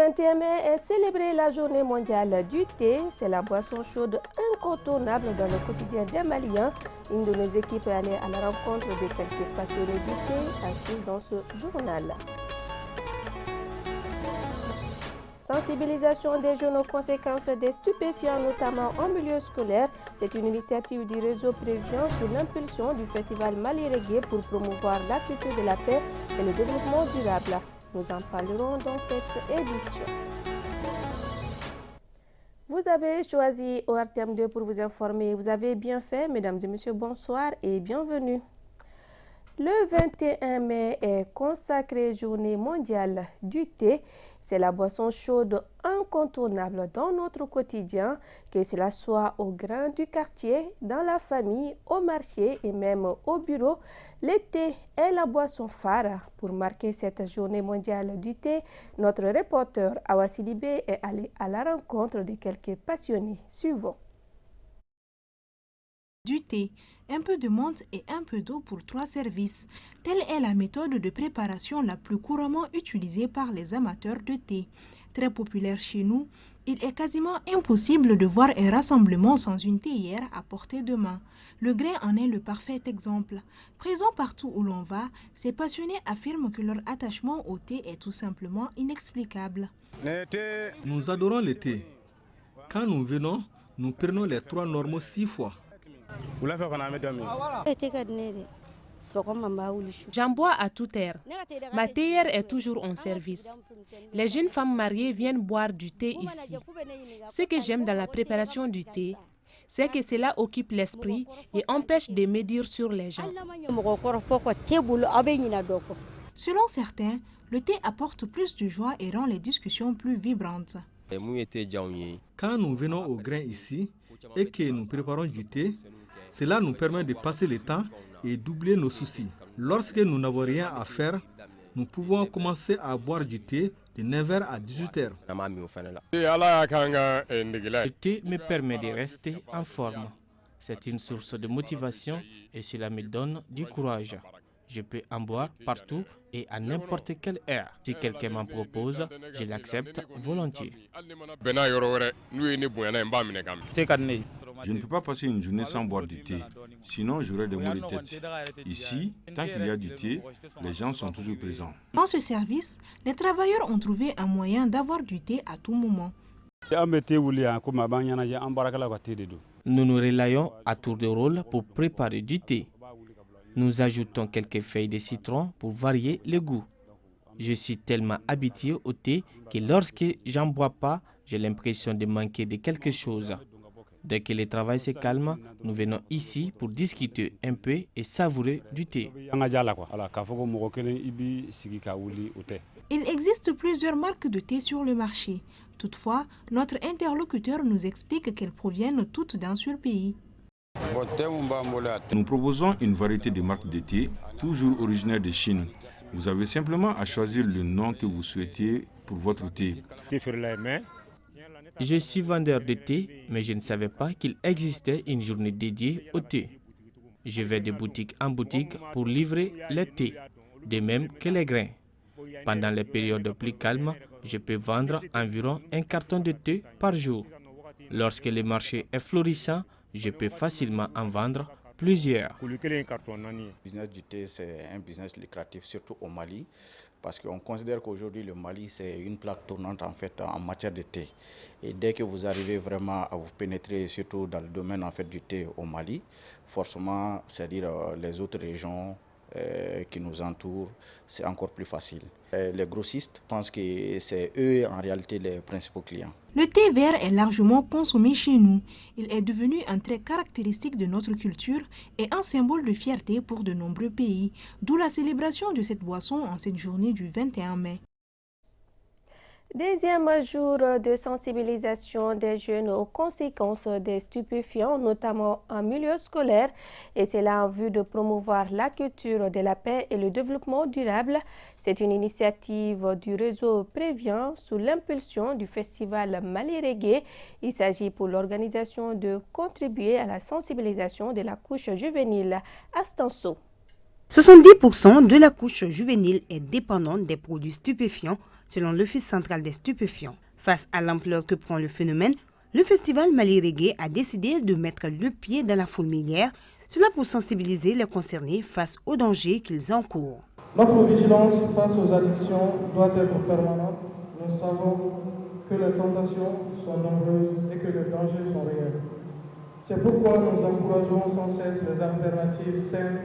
21 mai est célébrée la journée mondiale du thé. C'est la boisson chaude incontournable dans le quotidien des Maliens. Une de nos équipes est allée à la rencontre de quelques passionnés du thé à suivre dans ce journal. Sensibilisation des jeunes aux conséquences des stupéfiants, notamment en milieu scolaire. C'est une initiative du réseau Prévision sous l'impulsion du festival Mali Reggae pour promouvoir la culture de la paix et le développement durable. Nous en parlerons dans cette édition. Vous avez choisi ORTM2 pour vous informer. Vous avez bien fait, mesdames et messieurs, bonsoir et bienvenue. Le 21 mai est consacré Journée mondiale du thé. C'est la boisson chaude incontournable dans notre quotidien, que cela soit au grain du quartier, dans la famille, au marché et même au bureau. Le thé est la boisson phare. Pour marquer cette journée mondiale du thé, notre reporter Awa Sidibé est allé à la rencontre de quelques passionnés. Suivons. Du thé, un peu de menthe et un peu d'eau pour 3 services. Telle est la méthode de préparation la plus couramment utilisée par les amateurs de thé. Très populaire chez nous, il est quasiment impossible de voir un rassemblement sans une théière à portée de main. Le grain en est le parfait exemple. Présent partout où l'on va, ces passionnés affirment que leur attachement au thé est tout simplement inexplicable. Nous adorons le thé. Quand nous venons, nous prenons les 3 normaux 6 fois. J'en bois à toute heure. Ma théière est toujours en service. Les jeunes femmes mariées viennent boire du thé ici. Ce que j'aime dans la préparation du thé, c'est que cela occupe l'esprit et empêche de médire sur les gens. Selon certains, le thé apporte plus de joie et rend les discussions plus vibrantes. Quand nous venons au grain ici et que nous préparons du thé, cela nous permet de passer le temps et d'oublier nos soucis. Lorsque nous n'avons rien à faire, nous pouvons commencer à boire du thé de 9h à 18h. Le thé me permet de rester en forme. C'est une source de motivation et cela me donne du courage. Je peux en boire partout et à n'importe quelle heure. Si quelqu'un m'en propose, je l'accepte volontiers. Je ne peux pas passer une journée sans boire du thé, sinon j'aurai des maux de tête. Ici, tant qu'il y a du thé, les gens sont toujours présents. Dans ce service, les travailleurs ont trouvé un moyen d'avoir du thé à tout moment. Nous nous relayons à tour de rôle pour préparer du thé. Nous ajoutons quelques feuilles de citron pour varier le goût. Je suis tellement habitué au thé que lorsque j'en bois pas, j'ai l'impression de manquer de quelque chose. Dès que le travail se calme, nous venons ici pour discuter un peu et savourer du thé. Il existe plusieurs marques de thé sur le marché. Toutefois, notre interlocuteur nous explique qu'elles proviennent toutes d'un seul pays. Nous proposons une variété de marques de thé, toujours originaires de Chine. Vous avez simplement à choisir le nom que vous souhaitez pour votre thé. Je suis vendeur de thé, mais je ne savais pas qu'il existait une journée dédiée au thé. Je vais de boutique en boutique pour livrer le thé, de même que les grains. Pendant les périodes plus calmes, je peux vendre environ un carton de thé par jour. Lorsque le marché est florissant, je peux facilement en vendre plusieurs. Le business du thé, c'est un business lucratif, surtout au Mali, parce qu'on considère qu'aujourd'hui le Mali c'est une plaque tournante en fait en matière de thé. Et dès que vous arrivez vraiment à vous pénétrer, surtout dans le domaine en fait du thé au Mali, forcément, c'est-à-dire les autres régions qui nous entourent, c'est encore plus facile. Les grossistes pensent que c'est eux en réalité les principaux clients. Le thé vert est largement consommé chez nous. Il est devenu un trait caractéristique de notre culture et un symbole de fierté pour de nombreux pays, d'où la célébration de cette boisson en cette journée du 21 mai. Deuxième jour de sensibilisation des jeunes aux conséquences des stupéfiants, notamment en milieu scolaire, et cela en vue de promouvoir la culture de la paix et le développement durable. C'est une initiative du réseau Prévision sous l'impulsion du festival Mali Reggae. Il s'agit pour l'organisation de contribuer à la sensibilisation de la couche juvénile. Astanso. 70% de la couche juvénile est dépendante des produits stupéfiants, selon l'Office central des stupéfiants. Face à l'ampleur que prend le phénomène, le festival Mali Reggae a décidé de mettre le pied dans la fourmilière, cela pour sensibiliser les concernés face aux dangers qu'ils encourent. Notre vigilance face aux addictions doit être permanente. Nous savons que les tentations sont nombreuses et que les dangers sont réels. C'est pourquoi nous encourageons sans cesse les alternatives saines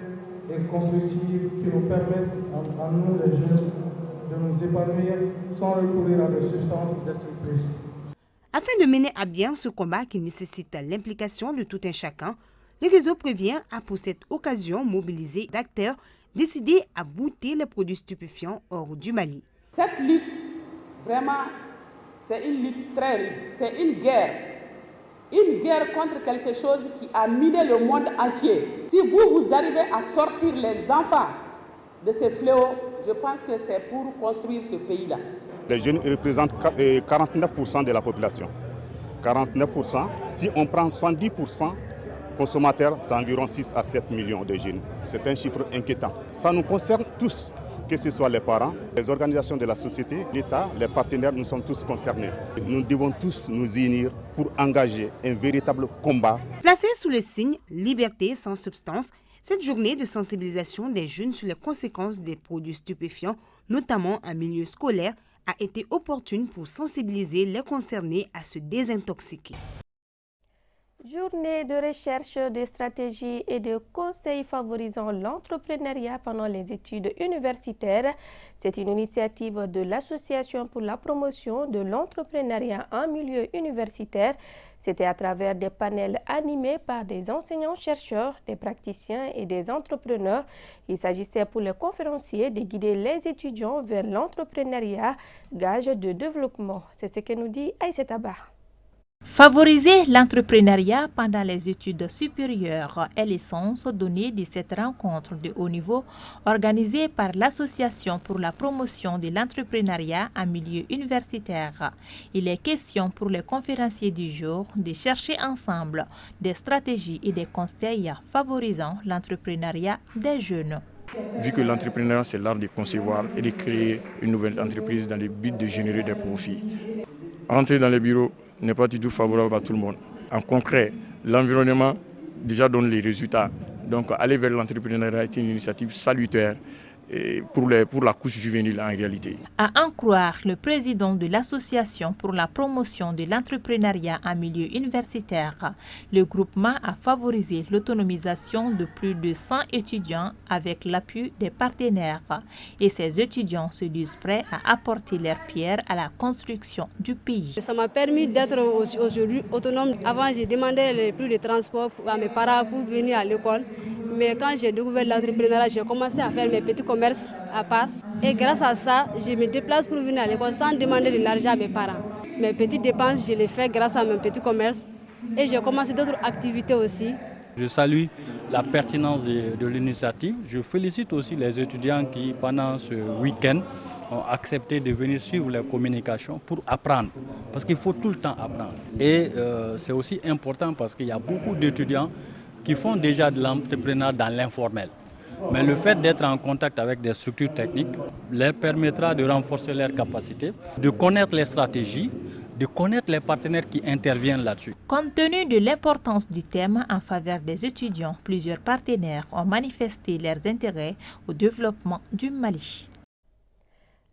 et constructives qui nous permettent, à nous les jeunes, de nous épanouir sans recourir à des substances destructrices. Afin de mener à bien ce combat qui nécessite l'implication de tout un chacun, le réseau prévient à pour cette occasion mobiliser d'acteurs décidés à bouter les produits stupéfiants hors du Mali. Cette lutte, vraiment, c'est une lutte très rude, c'est une guerre contre quelque chose qui a miné le monde entier. Si vous arrivez à sortir les enfants de ce fléau, je pense que c'est pour construire ce pays-là. Les jeunes représentent 49% de la population. 49%, si on prend 110% consommateurs, c'est environ 6 à 7 millions de jeunes. C'est un chiffre inquiétant. Ça nous concerne tous, que ce soit les parents, les organisations de la société, l'État, les partenaires, nous sommes tous concernés. Nous devons tous nous unir pour engager un véritable combat. Placée sous le signe « Liberté sans substance », cette journée de sensibilisation des jeunes sur les conséquences des produits stupéfiants, notamment en milieu scolaire, a été opportune pour sensibiliser les concernés à se désintoxiquer. Journée de recherche, de stratégie et de conseils favorisant l'entrepreneuriat pendant les études universitaires. C'est une initiative de l'Association pour la promotion de l'entrepreneuriat en milieu universitaire. C'était à travers des panels animés par des enseignants-chercheurs, des praticiens et des entrepreneurs. Il s'agissait pour les conférenciers de guider les étudiants vers l'entrepreneuriat, gage de développement. C'est ce que nous dit Aïssata Ba. Favoriser l'entrepreneuriat pendant les études supérieures est l'essence donnée de cette rencontre de haut niveau organisée par l'Association pour la promotion de l'entrepreneuriat en milieu universitaire. Il est question pour les conférenciers du jour de chercher ensemble des stratégies et des conseils favorisant l'entrepreneuriat des jeunes. Vu que l'entrepreneuriat, c'est l'art de concevoir et de créer une nouvelle entreprise dans le but de générer des profits. Entrer dans les bureaux n'est pas du tout favorable à tout le monde. En concret, l'environnement déjà donne les résultats. Donc aller vers l'entrepreneuriat est une initiative salutaire pour la couche juvénile en réalité. À en croire le président de l'Association pour la promotion de l'entrepreneuriat en milieu universitaire, le groupement a favorisé l'autonomisation de plus de 100 étudiants avec l'appui des partenaires. Et ces étudiants se disent prêts à apporter leur pierre à la construction du pays. Ça m'a permis d'être aujourd'hui autonome. Avant, j'ai demandé les prix de transport à mes parents pour venir à l'école. Mais quand j'ai découvert l'entrepreneuriat, j'ai commencé à faire mes petits commerces à part. Et grâce à ça, je me déplace pour venir à l'école sans demander de l'argent à mes parents. Mes petites dépenses, je les fais grâce à mes petits commerces. Et j'ai commencé d'autres activités aussi. Je salue la pertinence de l'initiative. Je félicite aussi les étudiants qui, pendant ce week-end, ont accepté de venir suivre les communications pour apprendre. Parce qu'il faut tout le temps apprendre. Et c'est aussi important parce qu'il y a beaucoup d'étudiants qui font déjà de l'entrepreneuriat dans l'informel. Mais le fait d'être en contact avec des structures techniques leur permettra de renforcer leurs capacités, de connaître les stratégies, de connaître les partenaires qui interviennent là-dessus. Compte tenu de l'importance du thème en faveur des étudiants, plusieurs partenaires ont manifesté leurs intérêts au développement du Mali.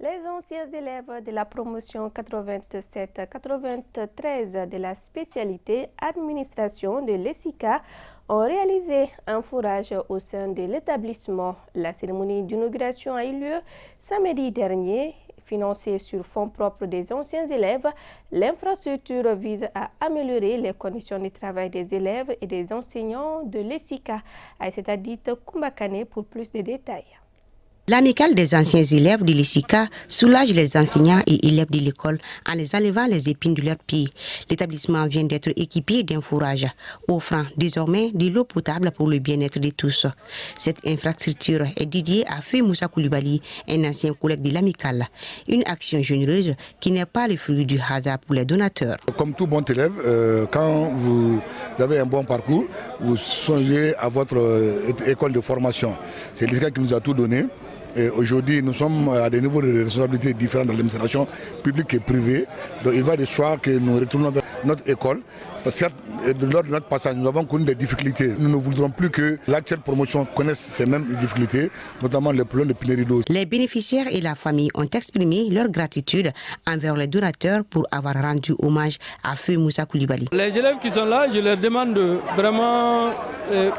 Les anciens élèves de la promotion 87-93 de la spécialité administration de l'ESICA ont réalisé un fourrage au sein de l'établissement. La cérémonie d'inauguration a eu lieu samedi dernier. Financée sur fonds propres des anciens élèves, l'infrastructure vise à améliorer les conditions de travail des élèves et des enseignants de l'ESICA. Aïssata Kumbakane pour plus de détails. L'amicale des anciens élèves de l'ESICA soulage les enseignants et élèves de l'école en les enlevant les épines de leurs pieds. L'établissement vient d'être équipé d'un fourrage, offrant désormais de l'eau potable pour le bien-être de tous. Cette infrastructure est dédiée à Feu Moussa Koulibaly, un ancien collègue de l'amicale. Une action généreuse qui n'est pas le fruit du hasard pour les donateurs. Comme tout bon élève, quand vous avez un bon parcours, vous songez à votre école de formation. C'est l'ESICA qui nous a tout donné. Aujourd'hui, nous sommes à des niveaux de responsabilité différents dans l'administration publique et privée. Donc il va de soi que nous retournons vers notre école. Parce que lors de notre passage, nous avons connu des difficultés. Nous ne voudrons plus que l'actuelle promotion connaisse ces mêmes difficultés, notamment les problèmes de pénurie d'eau. Les bénéficiaires et la famille ont exprimé leur gratitude envers les donateurs pour avoir rendu hommage à Feu Moussa Koulibaly. Les élèves qui sont là, je leur demande de vraiment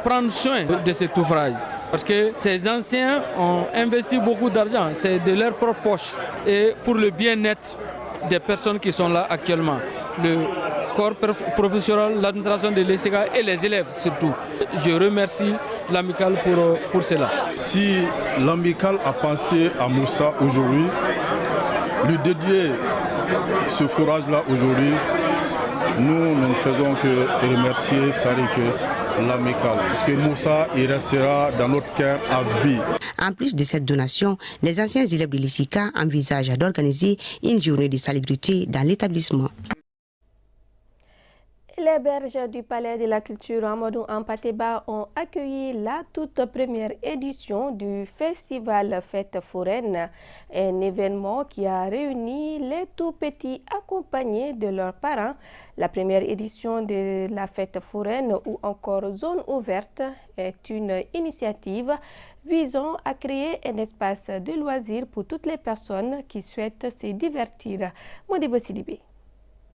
prendre soin de cet ouvrage. Parce que ces anciens ont investi beaucoup d'argent, c'est de leur propre poche. Et pour le bien-être des personnes qui sont là actuellement. Le corps professionnel, l'administration de l'ESIC et les élèves surtout. Je remercie l'amicale pour cela. Si l'amicale a pensé à Moussa aujourd'hui, lui dédier ce forage-là aujourd'hui, nous ne faisons que remercier Sarik l'amicale. Parce que Moussa, il restera dans notre cœur à vie. En plus de cette donation, les anciens élèves de l'ISIC envisagent d'organiser une journée de salubrité dans l'établissement. Les berges du Palais de la Culture Amadou Hampâté-Bâ ont accueilli la toute première édition du festival Fête foraine, un événement qui a réuni les tout-petits accompagnés de leurs parents. La première édition de la Fête foraine ou encore Zone ouverte est une initiative visant à créer un espace de loisirs pour toutes les personnes qui souhaitent se divertir. Modibo Sidibé.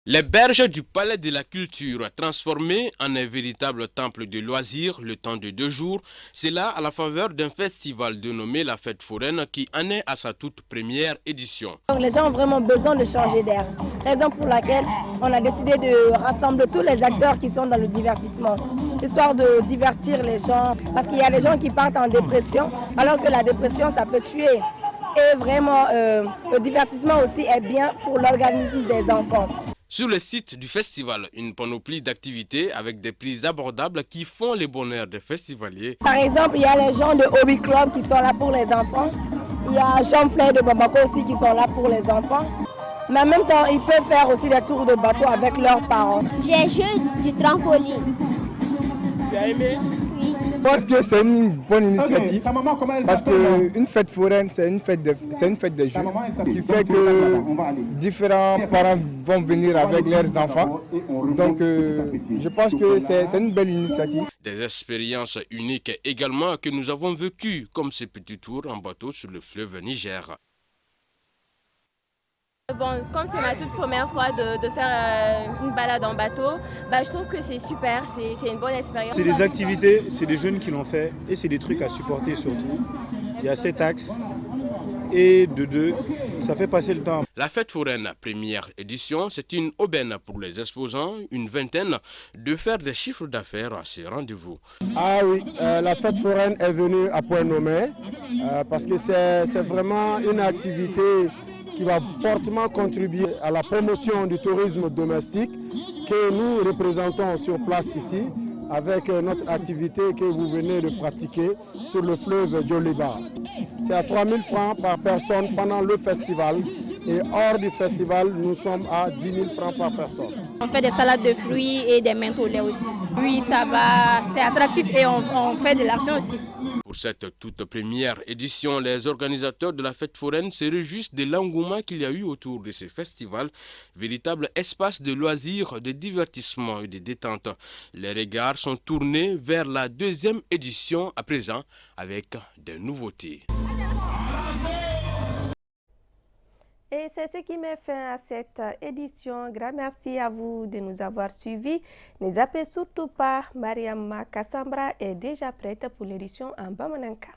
Les berges du Palais de la Culture, transformées en un véritable temple de loisirs le temps de 2 jours, c'est là à la faveur d'un festival dénommé la Fête foraine qui en est à sa toute première édition. Donc les gens ont vraiment besoin de changer d'air, raison pour laquelle on a décidé de rassembler tous les acteurs qui sont dans le divertissement, histoire de divertir les gens, parce qu'il y a des gens qui partent en dépression, alors que la dépression ça peut tuer. Et vraiment, le divertissement aussi est bien pour l'organisme des enfants. Sur le site du festival, une panoplie d'activités avec des prix abordables qui font le bonheur des festivaliers. Par exemple, il y a les gens de Hobby Club qui sont là pour les enfants. Il y a Jean Fleur de Bamako aussi qui sont là pour les enfants. Mais en même temps, ils peuvent faire aussi des tours de bateau avec leurs parents. J'ai joué du trampoline. Tu as aimé? Je pense que c'est une bonne initiative parce qu'une fête foraine, c'est une fête de jeux qui fait que différents parents vont venir avec leurs enfants. Donc je pense que c'est une belle initiative. Des expériences uniques également que nous avons vécues, comme ces petits tours en bateau sur le fleuve Niger. Bon, comme c'est ma toute première fois de faire une balade en bateau, je trouve que c'est super, c'est une bonne expérience. C'est des activités, c'est des jeunes qui l'ont fait et c'est des trucs à supporter surtout. Il y a 7 axes et de 2, ça fait passer le temps. La Fête foraine, première édition, c'est une aubaine pour les exposants, une vingtaine, de faire des chiffres d'affaires à ces rendez-vous. Ah oui, la Fête foraine est venue à point nommé parce que c'est vraiment une activité qui va fortement contribuer à la promotion du tourisme domestique que nous représentons sur place ici avec notre activité que vous venez de pratiquer sur le fleuve Djoliba. C'est à 3 000 francs par personne pendant le festival et hors du festival, nous sommes à 10 000 francs par personne. On fait des salades de fruits et des menthes au lait aussi. Oui, ça va, c'est attractif et on fait de l'argent aussi. Pour cette toute première édition, les organisateurs de la Fête foraine se réjouissent de l'engouement qu'il y a eu autour de ces festivals, véritable espace de loisirs, de divertissement et de détente. Les regards sont tournés vers la 2e édition à présent avec des nouveautés. Et c'est ce qui met fin à cette édition. Grand merci à vous de nous avoir suivis. Ne zappez surtout pas, Mariama Kassambra est déjà prête pour l'édition en Bamananka.